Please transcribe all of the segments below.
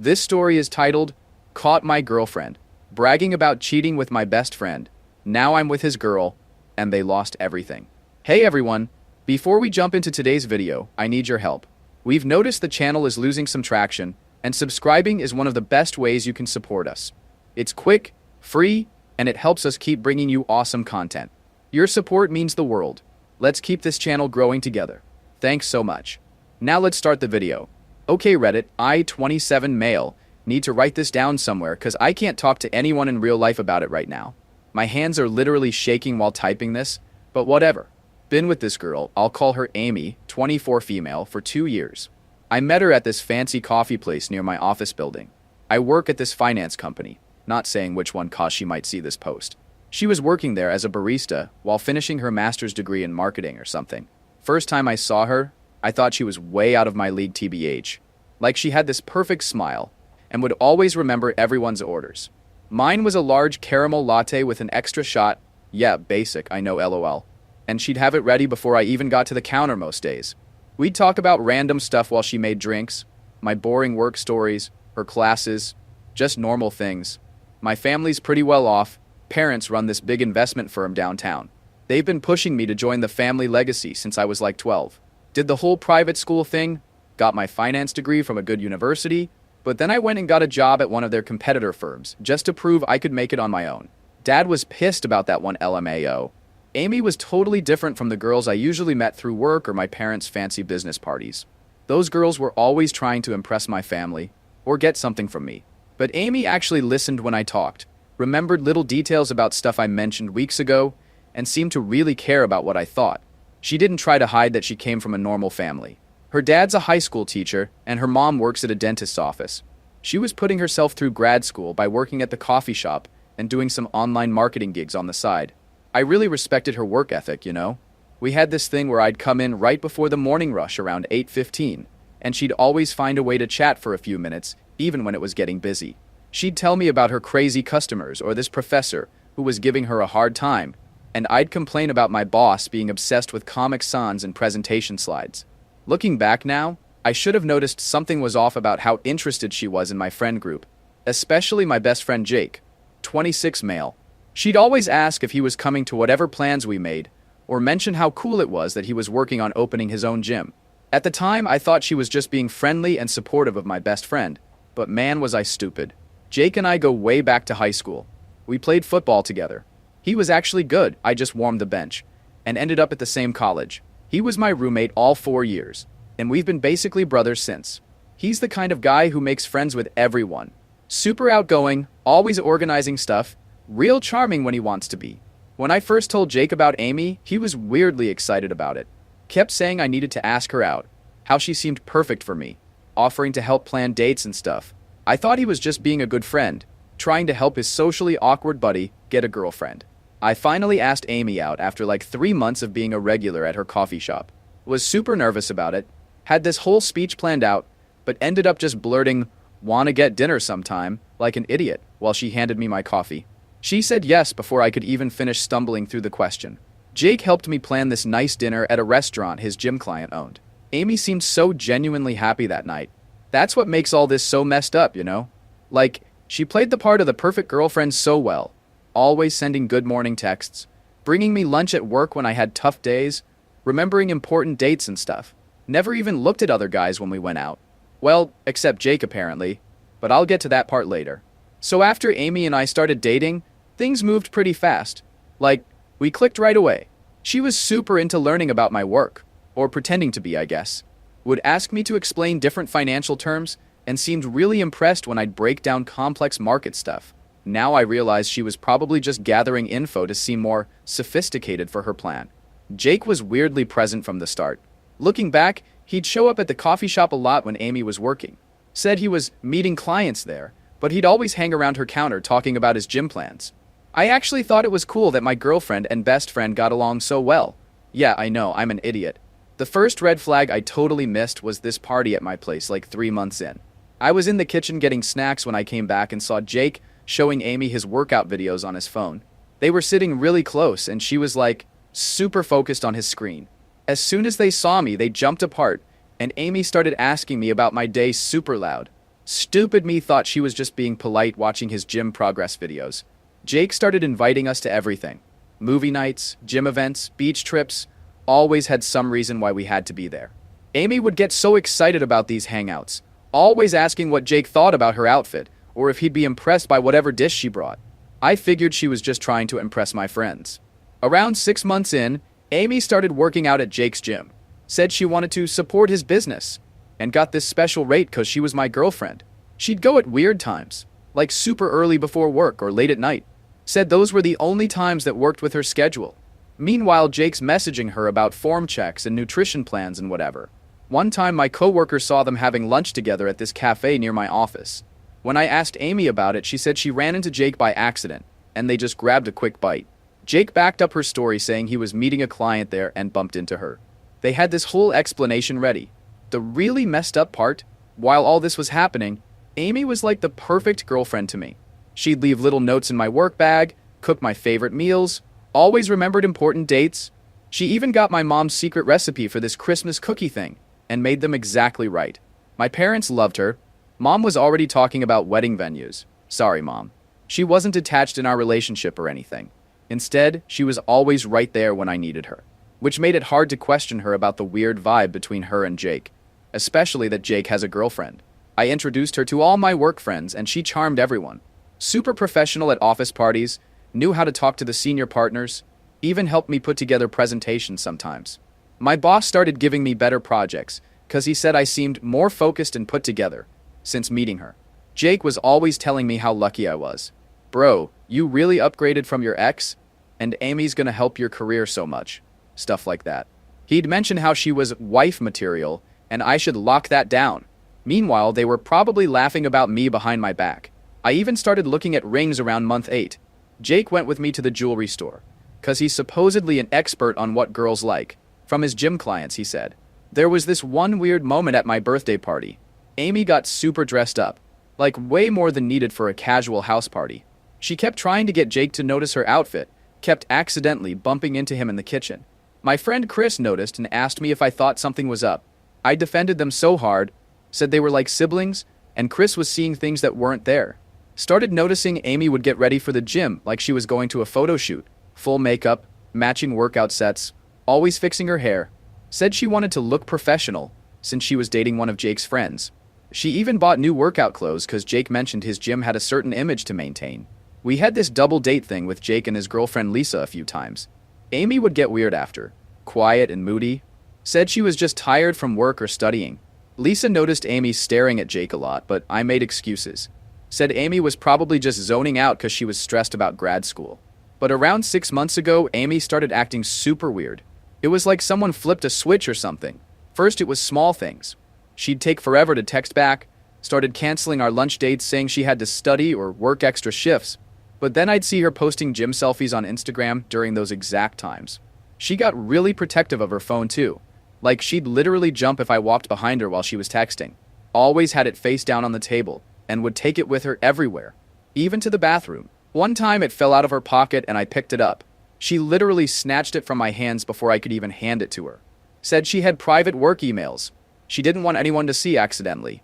This story is titled, Caught My Girlfriend, bragging about cheating with my best friend. Now I'm with his girl, and they lost everything. Hey everyone, before we jump into today's video, I need your help. We've noticed the channel is losing some traction, and subscribing is one of the best ways you can support us. It's quick, free, and it helps us keep bringing you awesome content. Your support means the world. Let's keep this channel growing together. Thanks so much. Now let's start the video. Okay Reddit, I, 27 male, need to write this down somewhere because I can't talk to anyone in real life about it right now. My hands are literally shaking while typing this, but whatever. Been with this girl, I'll call her Amy, 24 female, for 2 years. I met her at this fancy coffee place near my office building. I work at this finance company, not saying which one cause she might see this post. She was working there as a barista while finishing her master's degree in marketing or something. First time I saw her, I thought she was way out of my league tbh. Like she had this perfect smile and would always remember everyone's orders. Mine was a large caramel latte with an extra shot. Yeah, basic, I know lol. And she'd have it ready before I even got to the counter most days. We'd talk about random stuff while she made drinks, my boring work stories, her classes, just normal things. My family's pretty well off. Parents run this big investment firm downtown. They've been pushing me to join the family legacy since I was like 12. Did the whole private school thing, got my finance degree from a good university, but then I went and got a job at one of their competitor firms just to prove I could make it on my own. Dad was pissed about that one LMAO. Amy was totally different from the girls I usually met through work or my parents' fancy business parties. Those girls were always trying to impress my family or get something from me. But Amy actually listened when I talked, remembered little details about stuff I mentioned weeks ago, and seemed to really care about what I thought. She didn't try to hide that she came from a normal family. Her dad's a high school teacher, and her mom works at a dentist's office. She was putting herself through grad school by working at the coffee shop and doing some online marketing gigs on the side. I really respected her work ethic, you know? We had this thing where I'd come in right before the morning rush around 8:15, and she'd always find a way to chat for a few minutes, even when it was getting busy. She'd tell me about her crazy customers or this professor who was giving her a hard time, and I'd complain about my boss being obsessed with Comic Sans and presentation slides. Looking back now, I should have noticed something was off about how interested she was in my friend group, especially my best friend Jake, 26 male. She'd always ask if he was coming to whatever plans we made, or mention how cool it was that he was working on opening his own gym. At the time, I thought she was just being friendly and supportive of my best friend, but man was I stupid. Jake and I go way back to high school. We played football together. He was actually good, I just warmed the bench, and ended up at the same college. He was my roommate all 4 years, and we've been basically brothers since. He's the kind of guy who makes friends with everyone. Super outgoing, always organizing stuff, real charming when he wants to be. When I first told Jake about Amy, he was weirdly excited about it. Kept saying I needed to ask her out, how she seemed perfect for me, offering to help plan dates and stuff. I thought he was just being a good friend, trying to help his socially awkward buddy get a girlfriend. I finally asked Amy out after like 3 months of being a regular at her coffee shop. Was super nervous about it, had this whole speech planned out, but ended up just blurting, "Wanna get dinner sometime," like an idiot while she handed me my coffee. She said yes before I could even finish stumbling through the question. Jake helped me plan this nice dinner at a restaurant his gym client owned. Amy seemed so genuinely happy that night. That's what makes all this so messed up, you know? Like, she played the part of the perfect girlfriend so well. Always sending good morning texts, bringing me lunch at work when I had tough days, remembering important dates and stuff. Never even looked at other guys when we went out. Well, except Jake apparently, but I'll get to that part later. So after Amy and I started dating, things moved pretty fast. Like, we clicked right away. She was super into learning about my work, or pretending to be, I guess. Would ask me to explain different financial terms, and seemed really impressed when I'd break down complex market stuff. Now I realized she was probably just gathering info to seem more sophisticated for her plan. Jake was weirdly present from the start. Looking back, he'd show up at the coffee shop a lot when Amy was working. Said he was meeting clients there, but he'd always hang around her counter talking about his gym plans. I actually thought it was cool that my girlfriend and best friend got along so well. Yeah, I know, I'm an idiot. The first red flag I totally missed was this party at my place like 3 months in. I was in the kitchen getting snacks when I came back and saw Jake showing Amy his workout videos on his phone. They were sitting really close and she was like, super focused on his screen. As soon as they saw me, they jumped apart, and Amy started asking me about my day super loud. Stupid me thought she was just being polite watching his gym progress videos. Jake started inviting us to everything. Movie nights, gym events, beach trips, always had some reason why we had to be there. Amy would get so excited about these hangouts, always asking what Jake thought about her outfit, or if he'd be impressed by whatever dish she brought. I figured she was just trying to impress my friends. Around 6 months in, Amy started working out at Jake's gym. Said she wanted to support his business, and got this special rate because she was my girlfriend. She'd go at weird times, like super early before work or late at night. Said those were the only times that worked with her schedule. Meanwhile, Jake's messaging her about form checks and nutrition plans and whatever. One time my coworker saw them having lunch together at this cafe near my office. When I asked Amy about it, she said she ran into Jake by accident, and they just grabbed a quick bite. Jake backed up her story saying he was meeting a client there and bumped into her. They had this whole explanation ready. The really messed up part, while all this was happening, Amy was like the perfect girlfriend to me. She'd leave little notes in my work bag, cook my favorite meals, always remembered important dates. She even got my mom's secret recipe for this Christmas cookie thing, and made them exactly right. My parents loved her. Mom was already talking about wedding venues. Sorry, Mom. She wasn't attached in our relationship or anything. Instead, she was always right there when I needed her, which made it hard to question her about the weird vibe between her and Jake, especially that Jake has a girlfriend. I introduced her to all my work friends, and she charmed everyone. Super professional at office parties, knew how to talk to the senior partners, even helped me put together presentations sometimes. My boss started giving me better projects, because he said I seemed more focused and put together since meeting her. Jake was always telling me how lucky I was. Bro, you really upgraded from your ex? And Amy's gonna help your career so much. Stuff like that. He'd mentioned how she was wife material, and I should lock that down. Meanwhile, they were probably laughing about me behind my back. I even started looking at rings around month 8. Jake went with me to the jewelry store, because he's supposedly an expert on what girls like. From his gym clients, he said. There was this one weird moment at my birthday party. Amy got super dressed up, like way more than needed for a casual house party. She kept trying to get Jake to notice her outfit, kept accidentally bumping into him in the kitchen. My friend Chris noticed and asked me if I thought something was up. I defended them so hard, said they were like siblings, and Chris was seeing things that weren't there. Started noticing Amy would get ready for the gym like she was going to a photo shoot. Full makeup, matching workout sets, always fixing her hair. Said she wanted to look professional, since she was dating one of Jake's friends. She even bought new workout clothes because Jake mentioned his gym had a certain image to maintain. We had this double date thing with Jake and his girlfriend Lisa a few times. Amy would get weird after, quiet and moody. Said she was just tired from work or studying. Lisa noticed Amy staring at Jake a lot, but I made excuses. Said Amy was probably just zoning out because she was stressed about grad school. But around 6 months ago, Amy started acting super weird. It was like someone flipped a switch or something. First, it was small things. She'd take forever to text back, started canceling our lunch dates saying she had to study or work extra shifts. But then I'd see her posting gym selfies on Instagram during those exact times. She got really protective of her phone too. Like she'd literally jump if I walked behind her while she was texting. Always had it face down on the table, and would take it with her everywhere, even to the bathroom. One time it fell out of her pocket and I picked it up. She literally snatched it from my hands before I could even hand it to her. Said she had private work emails she didn't want anyone to see accidentally.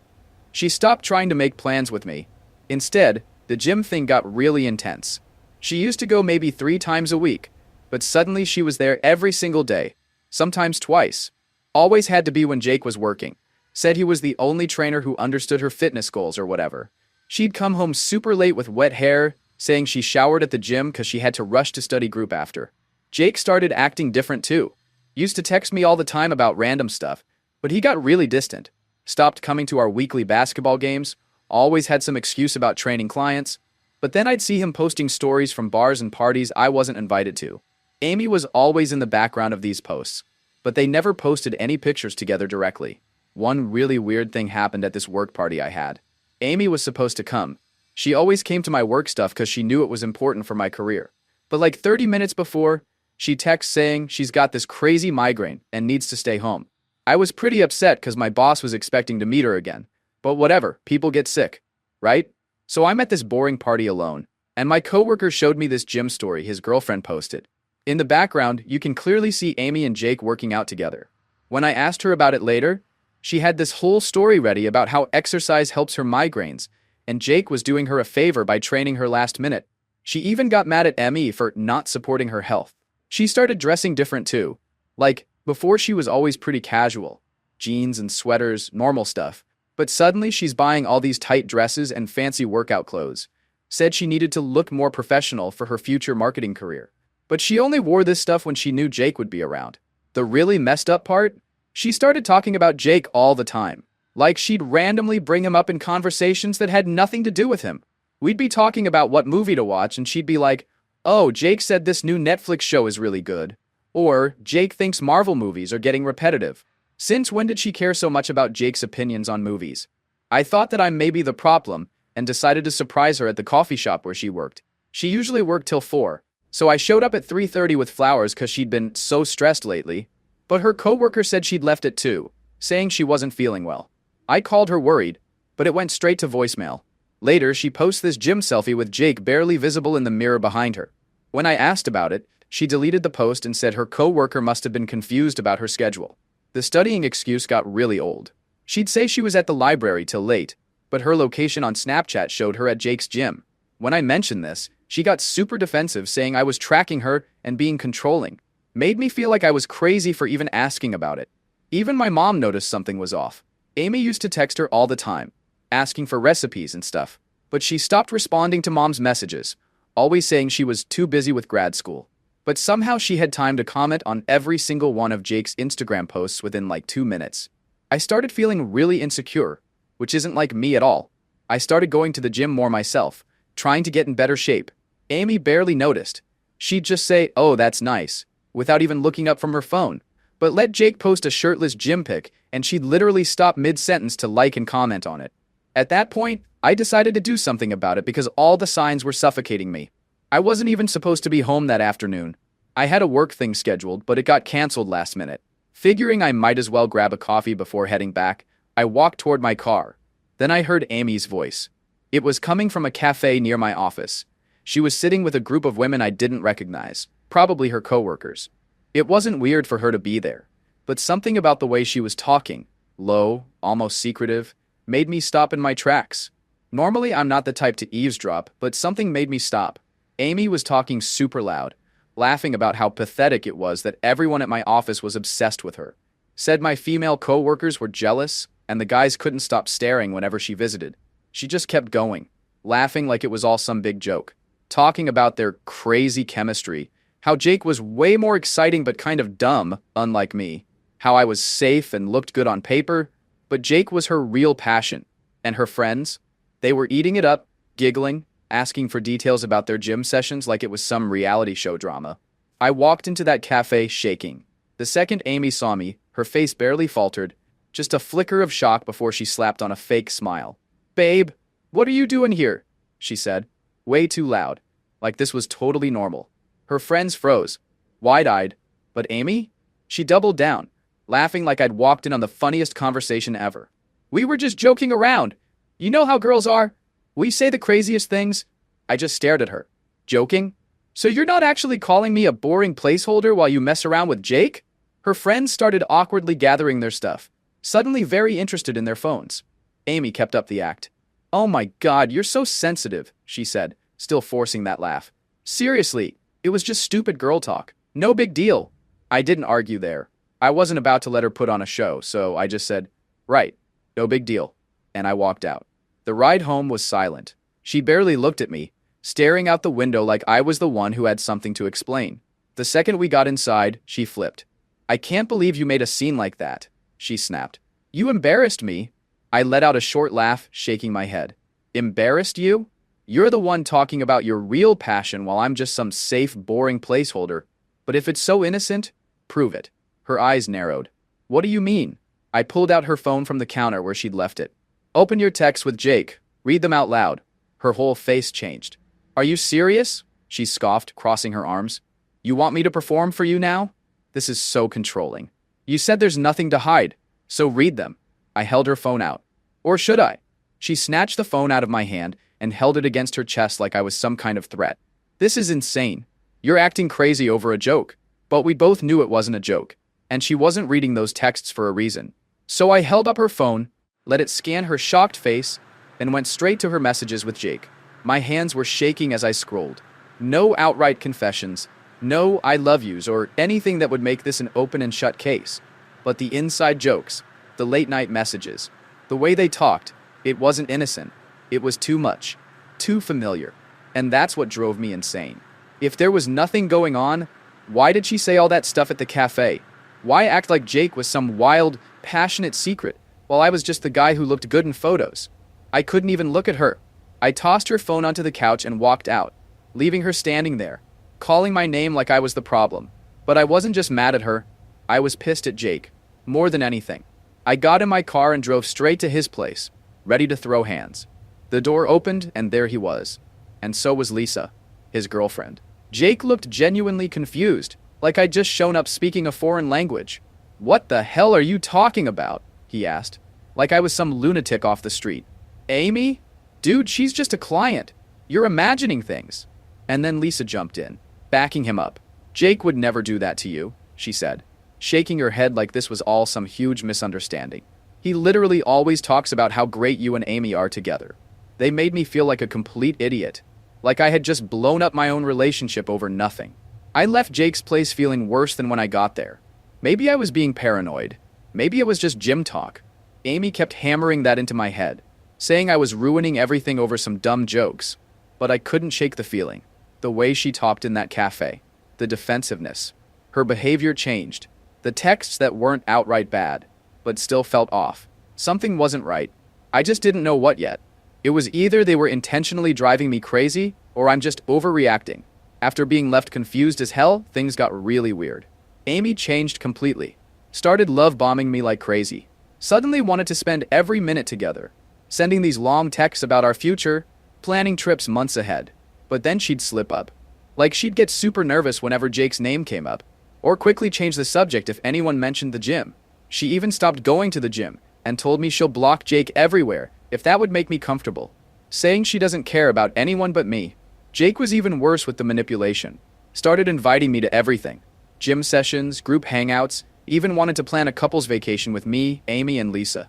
She stopped trying to make plans with me. Instead, the gym thing got really intense. She used to go maybe 3 times a week, but suddenly she was there every single day, sometimes twice. Always had to be when Jake was working. Said he was the only trainer who understood her fitness goals or whatever. She'd come home super late with wet hair, saying she showered at the gym because she had to rush to study group after. Jake started acting different too. Used to text me all the time about random stuff, but he got really distant. Stopped coming to our weekly basketball games, always had some excuse about training clients. But then I'd see him posting stories from bars and parties I wasn't invited to. Amy was always in the background of these posts, but they never posted any pictures together directly. One really weird thing happened at this work party I had. Amy was supposed to come. She always came to my work stuff because she knew it was important for my career. But like 30 minutes before, she texts saying she's got this crazy migraine and needs to stay home. I was pretty upset because my boss was expecting to meet her again. But whatever, people get sick, right? So I'm at this boring party alone, and my coworker showed me this gym story his girlfriend posted. In the background, you can clearly see Amy and Jake working out together. When I asked her about it later, She had this whole story ready about how exercise helps her migraines, and Jake was doing her a favor by training her last minute. She even got mad at Emmy for not supporting her health. She started dressing different too. Like, before she was always pretty casual. Jeans and sweaters, normal stuff. But suddenly she's buying all these tight dresses and fancy workout clothes. Said she needed to look more professional for her future marketing career. But she only wore this stuff when she knew Jake would be around. The really messed up part? She started talking about Jake all the time. Like she'd randomly bring him up in conversations that had nothing to do with him. We'd be talking about what movie to watch and she'd be like, "Oh, Jake said this new Netflix show is really good." Or, "Jake thinks Marvel movies are getting repetitive." Since when did she care so much about Jake's opinions on movies? I thought that I'm maybe the problem and decided to surprise her at the coffee shop where she worked. She usually worked till 4, so I showed up at 3:30 with flowers because she'd been so stressed lately. But her coworker said she'd left at 2, saying she wasn't feeling well. I called her worried, but it went straight to voicemail. Later, she posts this gym selfie with Jake barely visible in the mirror behind her. When I asked about it, she deleted the post and said her coworker must have been confused about her schedule. The studying excuse got really old. She'd say she was at the library till late, but her location on Snapchat showed her at Jake's gym. When I mentioned this, she got super defensive, saying I was tracking her and being controlling. Made me feel like I was crazy for even asking about it. Even my mom noticed something was off. Amy used to text her all the time, asking for recipes and stuff, but she stopped responding to mom's messages, always saying she was too busy with grad school. But somehow she had time to comment on every single one of Jake's Instagram posts within like 2 minutes. I started feeling really insecure, which isn't like me at all. I started going to the gym more myself, trying to get in better shape. Amy barely noticed. She'd just say, "Oh, that's nice," without even looking up from her phone. But let Jake post a shirtless gym pic, and she'd literally stop mid-sentence to like and comment on it. At that point, I decided to do something about it because all the signs were suffocating me. I wasn't even supposed to be home that afternoon. I had a work thing scheduled, but it got canceled last minute. Figuring I might as well grab a coffee before heading back, I walked toward my car. Then I heard Amy's voice. It was coming from a cafe near my office. She was sitting with a group of women I didn't recognize, probably her coworkers. It wasn't weird for her to be there, but something about the way she was talking, low, almost secretive, made me stop in my tracks. Normally, I'm not the type to eavesdrop, but something made me stop. Amy was talking super loud, laughing about how pathetic it was that everyone at my office was obsessed with her. Said my female coworkers were jealous, and the guys couldn't stop staring whenever she visited. She just kept going, laughing like it was all some big joke, talking about their crazy chemistry, how Jake was way more exciting but kind of dumb, unlike me, how I was safe and looked good on paper, but Jake was her real passion. And her friends? They were eating it up, giggling, asking for details about their gym sessions like it was some reality show drama. I walked into that cafe shaking. The second Amy saw me, her face barely faltered, just a flicker of shock before she slapped on a fake smile. "Babe, what are you doing here?" she said, way too loud, like this was totally normal. Her friends froze, wide-eyed. But Amy? She doubled down, laughing like I'd walked in on the funniest conversation ever. "We were just joking around. You know how girls are. We say the craziest things." I just stared at her. "Joking? So you're not actually calling me a boring placeholder while you mess around with Jake?" Her friends started awkwardly gathering their stuff, suddenly very interested in their phones. Amy kept up the act. "Oh my God, you're so sensitive," she said, still forcing that laugh. "Seriously, it was just stupid girl talk. No big deal." I didn't argue there. I wasn't about to let her put on a show, so I just said, "Right, no big deal," and I walked out. The ride home was silent. She barely looked at me, staring out the window like I was the one who had something to explain. The second we got inside, she flipped. "I can't believe you made a scene like that," she snapped. "You embarrassed me." I let out a short laugh, shaking my head. "Embarrassed you? You're the one talking about your real passion while I'm just some safe, boring placeholder. But if it's so innocent, prove it." Her eyes narrowed. "What do you mean?" I pulled out her phone from the counter where she'd left it. "Open your texts with Jake. Read them out loud." Her whole face changed. "Are you serious?" she scoffed, crossing her arms. "You want me to perform for you now? This is so controlling. You said there's nothing to hide, so read them." I held her phone out. "Or should I?" She snatched the phone out of my hand and held it against her chest like I was some kind of threat. "This is insane. You're acting crazy over a joke." But we both knew it wasn't a joke, and she wasn't reading those texts for a reason. So I held up her phone, let it scan her shocked face, and went straight to her messages with Jake. My hands were shaking as I scrolled. No outright confessions, no I love yous or anything that would make this an open and shut case. But the inside jokes, the late night messages, the way they talked, it wasn't innocent. It was too much, too familiar. And that's what drove me insane. If there was nothing going on, why did she say all that stuff at the cafe? Why act like Jake was some wild, passionate secret, while I was just the guy who looked good in photos? I couldn't even look at her. I tossed her phone onto the couch and walked out, leaving her standing there, calling my name like I was the problem. But I wasn't just mad at her. I was pissed at Jake, more than anything. I got in my car and drove straight to his place, ready to throw hands. The door opened and there he was. And so was Lisa, his girlfriend. Jake looked genuinely confused, like I'd just shown up speaking a foreign language. "What the hell are you talking about?" he asked, like I was some lunatic off the street. "Amy? Dude, she's just a client. You're imagining things." And then Lisa jumped in, backing him up. "Jake would never do that to you," she said, shaking her head like this was all some huge misunderstanding. "He literally always talks about how great you and Amy are together." They made me feel like a complete idiot, like I had just blown up my own relationship over nothing. I left Jake's place feeling worse than when I got there. Maybe I was being paranoid. Maybe it was just gym talk. Amy kept hammering that into my head, saying I was ruining everything over some dumb jokes. But I couldn't shake the feeling. The way she talked in that cafe. The defensiveness. Her behavior changed. The texts that weren't outright bad, but still felt off. Something wasn't right. I just didn't know what yet. It was either they were intentionally driving me crazy, or I'm just overreacting. After being left confused as hell, things got really weird. Amy changed completely. Started love-bombing me like crazy. Suddenly wanted to spend every minute together. Sending these long texts about our future, planning trips months ahead. But then she'd slip up. Like she'd get super nervous whenever Jake's name came up, or quickly change the subject if anyone mentioned the gym. She even stopped going to the gym, and told me she'll block Jake everywhere if that would make me comfortable. Saying she doesn't care about anyone but me. Jake was even worse with the manipulation. Started inviting me to everything. Gym sessions, group hangouts, even wanted to plan a couple's vacation with me, Amy, and Lisa.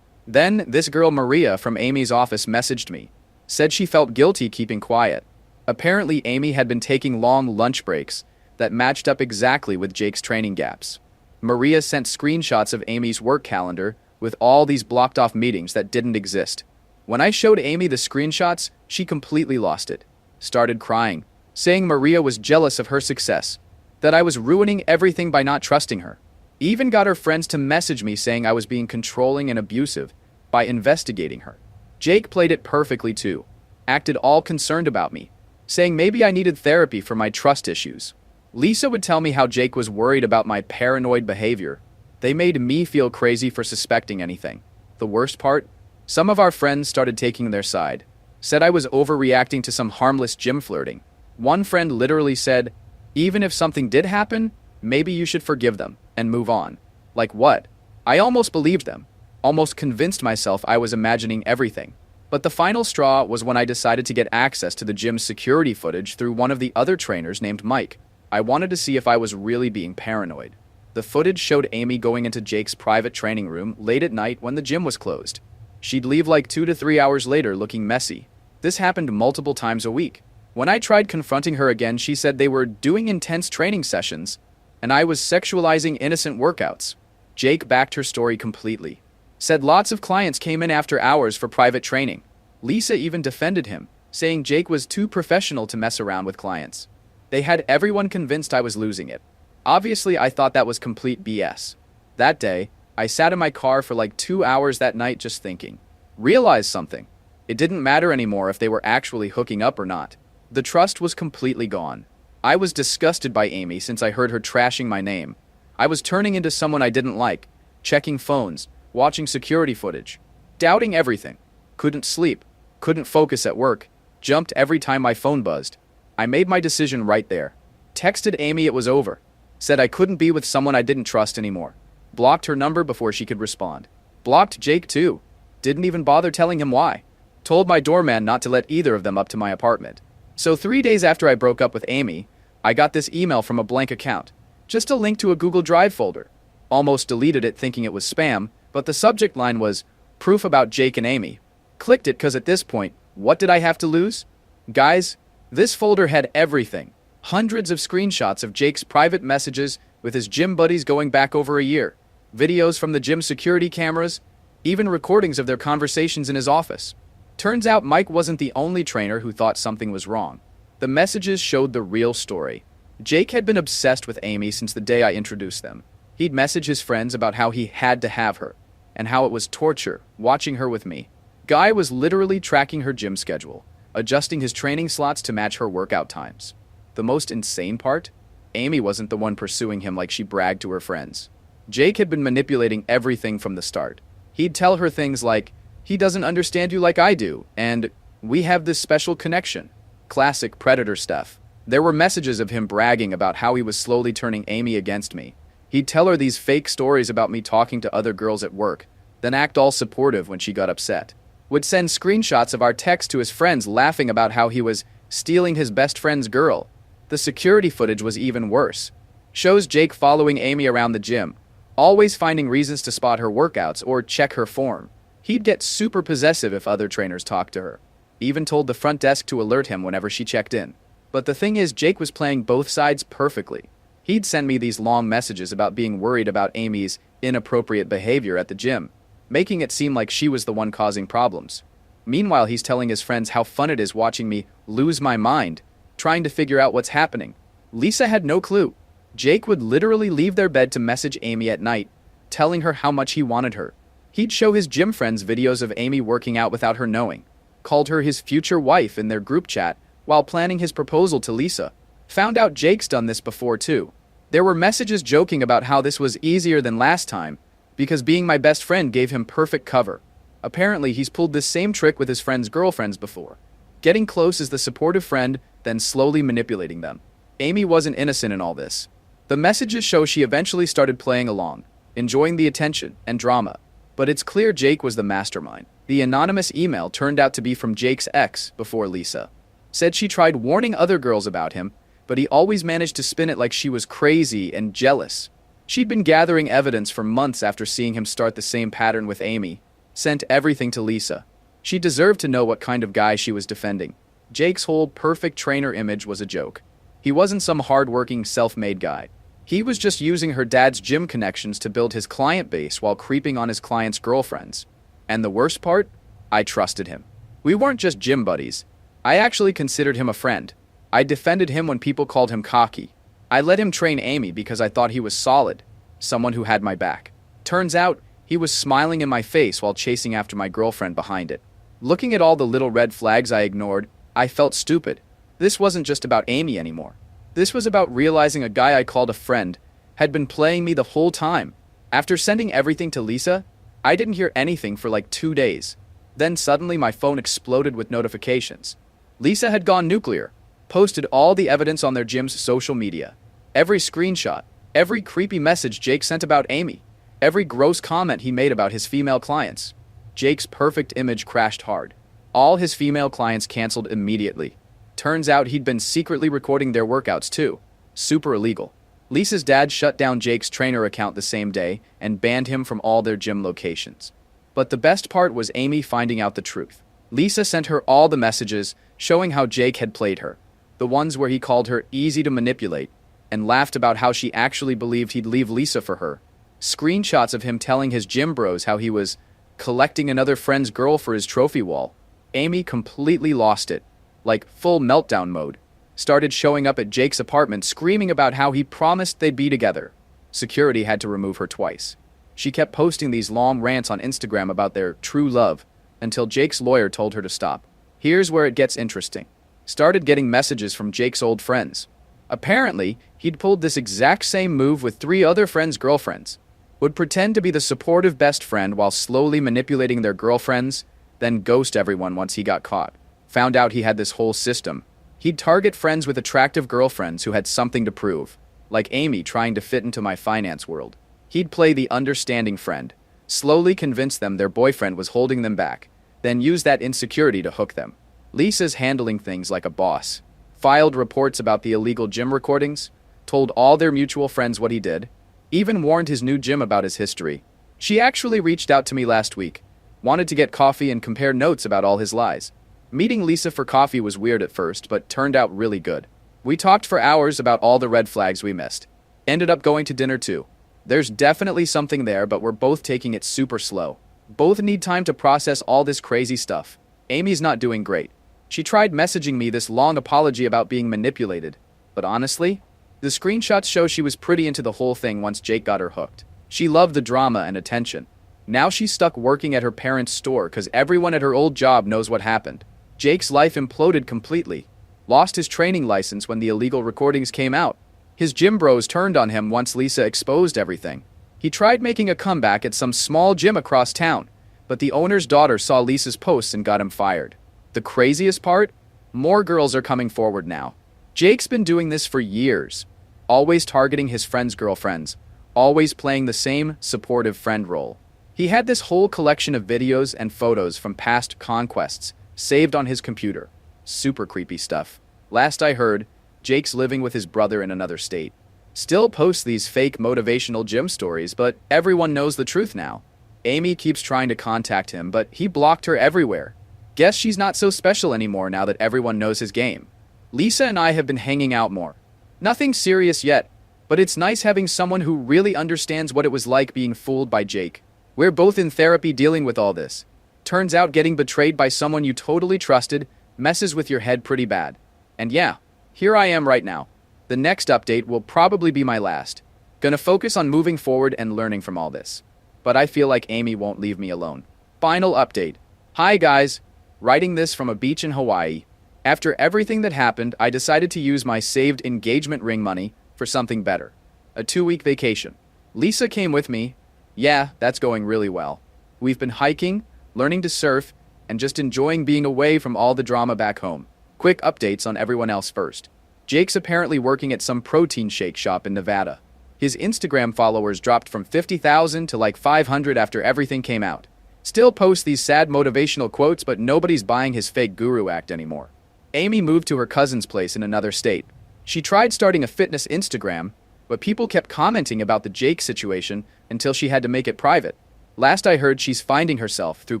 Then, this girl Maria from Amy's office messaged me. Said she felt guilty keeping quiet. Apparently, Amy had been taking long lunch breaks that matched up exactly with Jake's training gaps. Maria sent screenshots of Amy's work calendar with all these blocked off meetings that didn't exist. When I showed Amy the screenshots, she completely lost it. Started crying, saying Maria was jealous of her success, that I was ruining everything by not trusting her. Even got her friends to message me saying I was being controlling and abusive by investigating her. Jake played it perfectly too. Acted all concerned about me, saying maybe I needed therapy for my trust issues. Lisa would tell me how Jake was worried about my paranoid behavior. They made me feel crazy for suspecting anything. The worst part? Some of our friends started taking their side. Said I was overreacting to some harmless gym flirting. One friend literally said, "Even if something did happen, maybe you should forgive them and move on." Like what? I almost believed them. Almost convinced myself I was imagining everything. But the final straw was when I decided to get access to the gym's security footage through one of the other trainers named Mike. I wanted to see if I was really being paranoid. The footage showed Amy going into Jake's private training room late at night when the gym was closed. She'd leave like 2 to 3 hours later looking messy. This happened multiple times a week. When I tried confronting her again, she said they were doing intense training sessions, and I was sexualizing innocent workouts. Jake backed her story completely. Said lots of clients came in after hours for private training. Lisa even defended him, saying Jake was too professional to mess around with clients. They had everyone convinced I was losing it. Obviously, I thought that was complete BS. That day, I sat in my car for like 2 hours that night just thinking. Realized something. It didn't matter anymore if they were actually hooking up or not. The trust was completely gone. I was disgusted by Amy since I heard her trashing my name. I was turning into someone I didn't like, checking phones, watching security footage, doubting everything. Couldn't sleep, couldn't focus at work, jumped every time my phone buzzed. I made my decision right there. Texted Amy it was over. Said I couldn't be with someone I didn't trust anymore. Blocked her number before she could respond. Blocked Jake too. Didn't even bother telling him why. Told my doorman not to let either of them up to my apartment. So 3 days after I broke up with Amy, I got this email from a blank account. Just a link to a Google Drive folder. Almost deleted it thinking it was spam, But the subject line was, proof about Jake and Amy. Clicked it because at this point, what did I have to lose? Guys, this folder had everything. Hundreds of screenshots of Jake's private messages with his gym buddies going back over a year, videos from the gym security cameras, even recordings of their conversations in his office. Turns out Mike wasn't the only trainer who thought something was wrong. The messages showed the real story. Jake had been obsessed with Amy since the day I introduced them. He'd message his friends about how he had to have her, and how it was torture watching her with me. Guy was literally tracking her gym schedule, adjusting his training slots to match her workout times. The most insane part? Amy wasn't the one pursuing him like she bragged to her friends. Jake had been manipulating everything from the start. He'd tell her things like, he doesn't understand you like I do, and we have this special connection. Classic predator stuff. There were messages of him bragging about how he was slowly turning Amy against me. He'd tell her these fake stories about me talking to other girls at work, then act all supportive when she got upset. Would send screenshots of our text to his friends laughing about how he was stealing his best friend's girl. The security footage was even worse. Shows Jake following Amy around the gym, always finding reasons to spot her workouts or check her form. He'd get super possessive if other trainers talked to her. Even told the front desk to alert him whenever she checked in. But the thing is, Jake was playing both sides perfectly. He'd send me these long messages about being worried about Amy's inappropriate behavior at the gym, making it seem like she was the one causing problems. Meanwhile, he's telling his friends how fun it is watching me lose my mind, trying to figure out what's happening. Lisa had no clue. Jake would literally leave their bed to message Amy at night, telling her how much he wanted her. He'd show his gym friends videos of Amy working out without her knowing, called her his future wife in their group chat while planning his proposal to Lisa. Found out Jake's done this before too. There were messages joking about how this was easier than last time because being my best friend gave him perfect cover. Apparently, he's pulled this same trick with his friends' girlfriends before. Getting close as the supportive friend, then slowly manipulating them. Amy wasn't innocent in all this. The messages show she eventually started playing along, enjoying the attention and drama. But it's clear Jake was the mastermind. The anonymous email turned out to be from Jake's ex before Lisa. Said she tried warning other girls about him, but he always managed to spin it like she was crazy and jealous. She'd been gathering evidence for months after seeing him start the same pattern with Amy. Sent everything to Lisa. She deserved to know what kind of guy she was defending. Jake's whole perfect trainer image was a joke. He wasn't some hard-working, self-made guy. He was just using her dad's gym connections to build his client base while creeping on his clients' girlfriends. And the worst part? I trusted him. We weren't just gym buddies. I actually considered him a friend. I defended him when people called him cocky. I let him train Amy because I thought he was solid, someone who had my back. Turns out, he was smiling in my face while chasing after my girlfriend behind it. Looking at all the little red flags I ignored, I felt stupid. This wasn't just about Amy anymore. This was about realizing a guy I called a friend had been playing me the whole time. After sending everything to Lisa, I didn't hear anything for like 2 days. Then suddenly my phone exploded with notifications. Lisa had gone nuclear, posted all the evidence on their gym's social media. Every screenshot, every creepy message Jake sent about Amy, every gross comment he made about his female clients. Jake's perfect image crashed hard. All his female clients canceled immediately. Turns out he'd been secretly recording their workouts too. Super illegal. Lisa's dad shut down Jake's trainer account the same day and banned him from all their gym locations. But the best part was Amy finding out the truth. Lisa sent her all the messages showing how Jake had played her. The ones where he called her easy to manipulate and laughed about how she actually believed he'd leave Lisa for her. Screenshots of him telling his gym bros how he was collecting another friend's girl for his trophy wall. Amy completely lost it. Like full meltdown mode. Started showing up at Jake's apartment screaming about how he promised they'd be together. Security had to remove her twice. She kept posting these long rants on Instagram about their true love until Jake's lawyer told her to stop. Here's where it gets interesting. Started getting messages from Jake's old friends. Apparently, he'd pulled this exact same move with 3 other friends' girlfriends. Would pretend to be the supportive best friend while slowly manipulating their girlfriends, then ghost everyone once he got caught. Found out he had this whole system. He'd target friends with attractive girlfriends who had something to prove, like Amy trying to fit into my finance world. He'd play the understanding friend, slowly convince them their boyfriend was holding them back, then use that insecurity to hook them. Lisa's handling things like a boss. Filed reports about the illegal gym recordings, told all their mutual friends what he did, even warned his new gym about his history. She actually reached out to me last week, wanted to get coffee and compare notes about all his lies. Meeting Lisa for coffee was weird at first, but turned out really good. We talked for hours about all the red flags we missed. Ended up going to dinner too. There's definitely something there, but we're both taking it super slow. Both need time to process all this crazy stuff. Amy's not doing great. She tried messaging me this long apology about being manipulated. But honestly, the screenshots show she was pretty into the whole thing once Jake got her hooked. She loved the drama and attention. Now she's stuck working at her parents' store because everyone at her old job knows what happened. Jake's life imploded completely. Lost his training license when the illegal recordings came out. His gym bros turned on him once Lisa exposed everything. He tried making a comeback at some small gym across town, but the owner's daughter saw Lisa's posts and got him fired. The craziest part? More girls are coming forward now. Jake's been doing this for years, always targeting his friends' girlfriends, always playing the same supportive friend role. He had this whole collection of videos and photos from past conquests saved on his computer. Super creepy stuff. Last I heard, Jake's living with his brother in another state. Still posts these fake motivational gym stories, but everyone knows the truth now. Amy keeps trying to contact him, but he blocked her everywhere. Guess she's not so special anymore now that everyone knows his game. Lisa and I have been hanging out more. Nothing serious yet, but it's nice having someone who really understands what it was like being fooled by Jake. We're both in therapy dealing with all this. Turns out getting betrayed by someone you totally trusted messes with your head pretty bad. And yeah, here I am right now. The next update will probably be my last. Gonna focus on moving forward and learning from all this. But I feel like Amy won't leave me alone. Final update. Hi guys. Writing this from a beach in Hawaii. After everything that happened, I decided to use my saved engagement ring money for something better. A 2-week vacation. Lisa came with me. Yeah, that's going really well. We've been hiking, learning to surf, and just enjoying being away from all the drama back home. Quick updates on everyone else first. Jake's apparently working at some protein shake shop in Nevada. His Instagram followers dropped from 50,000 to like 500 after everything came out. Still posts these sad motivational quotes, but nobody's buying his fake guru act anymore. Amy moved to her cousin's place in another state. She tried starting a fitness Instagram, but people kept commenting about the Jake situation until she had to make it private. Last I heard, she's finding herself through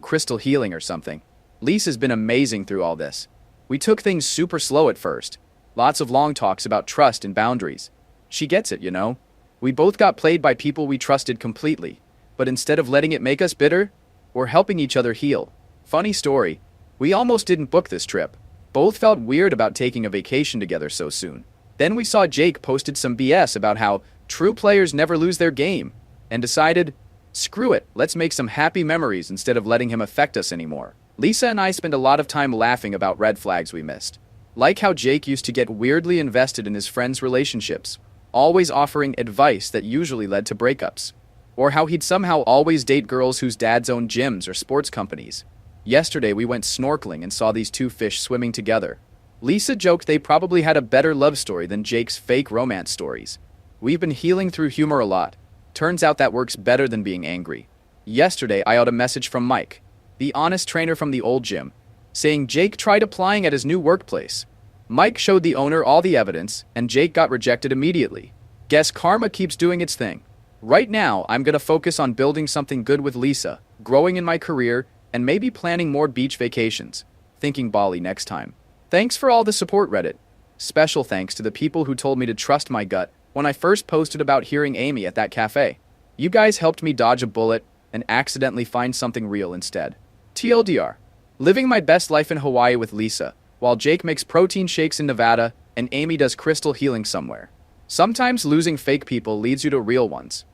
crystal healing or something. Lisa's been amazing through all this. We took things super slow at first. Lots of long talks about trust and boundaries. She gets it, you know? We both got played by people we trusted completely, but instead of letting it make us bitter, we're helping each other heal. Funny story, we almost didn't book this trip. Both felt weird about taking a vacation together so soon. Then we saw Jake posted some BS about how true players never lose their game, and decided, screw it, let's make some happy memories instead of letting him affect us anymore. Lisa and I spent a lot of time laughing about red flags we missed. Like how Jake used to get weirdly invested in his friends' relationships, always offering advice that usually led to breakups. Or how he'd somehow always date girls whose dads own gyms or sports companies. Yesterday we went snorkeling and saw these two fish swimming together. Lisa joked they probably had a better love story than Jake's fake romance stories. We've been healing through humor a lot. Turns out that works better than being angry. Yesterday I got a message from Mike, the honest trainer from the old gym, saying Jake tried applying at his new workplace. Mike showed the owner all the evidence, and Jake got rejected immediately. Guess karma keeps doing its thing. Right now, I'm gonna focus on building something good with Lisa, growing in my career, and maybe planning more beach vacations. Thinking Bali next time. Thanks for all the support, Reddit. Special thanks to the people who told me to trust my gut when I first posted about hearing Amy at that cafe. You guys helped me dodge a bullet and accidentally find something real instead. TLDR. Living my best life in Hawaii with Lisa, while Jake makes protein shakes in Nevada and Amy does crystal healing somewhere. Sometimes losing fake people leads you to real ones.